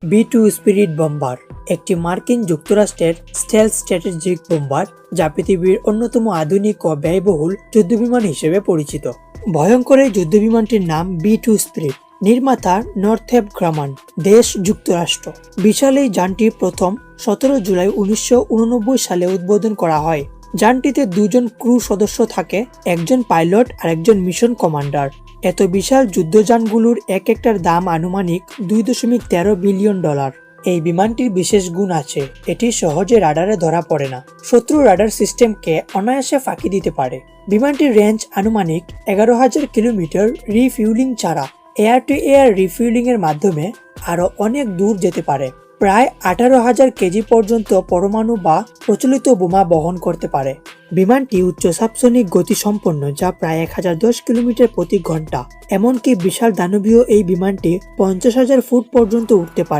বি-2 spirit bomber একটি মার্কিন যুক্তরাষ্ট্রের স্টেলথ স্ট্র্যাটেজিক বোম্বার যা পৃথিবীর অন্যতম আধুনিক ও ব্যয়বহুল যুদ্ধবিমান হিসেবে পরিচিত। ভয়ঙ্কর এই যুদ্ধবিমানটির নাম বি-2 স্পিরিট। নির্মাতা নরথ্রপ গ্রামান, দেশ যুক্তরাষ্ট্র। বিশাল এই যানটি প্রথম 17 জুলাই 1989 সালে উদ্বোধন করা হয়। যানটিতে দুজন ক্রু সদস্য থাকে, একজন পাইলট আর একজন মিশন কমান্ডার। এত বিশাল যুদ্ধযানগুলোর এক একটার দাম আনুমানিক $2.13 বিলিয়ন। এই বিমানটির বিশেষ গুণ আছে, এটি সহজে রাডারে ধরা পড়ে না। শত্রু রাডার সিস্টেমকে অনায়াসে ফাঁকি দিতে পারে। বিমানটির রেঞ্জ আনুমানিক 11,000 কিলোমিটার রিফিউলিং ছাড়া। এয়ার টু এয়ার রিফিউলিং এর মাধ্যমে আরো অনেক দূর যেতে পারে। প্রায় 18,000 কেজি পর্যন্ত পরমাণু বা প্রচলিত বোমা বহন করতে পারে। বিমানটি উচ্চ সাবসনিক গতি সম্পন্ন, যা প্রায় 1010 কিলোমিটার প্রতি ঘন্টা। এমনকি বিশাল দানবীয় এই বিমানটি 50,000 ফুট পর্যন্ত উঠতে পারে।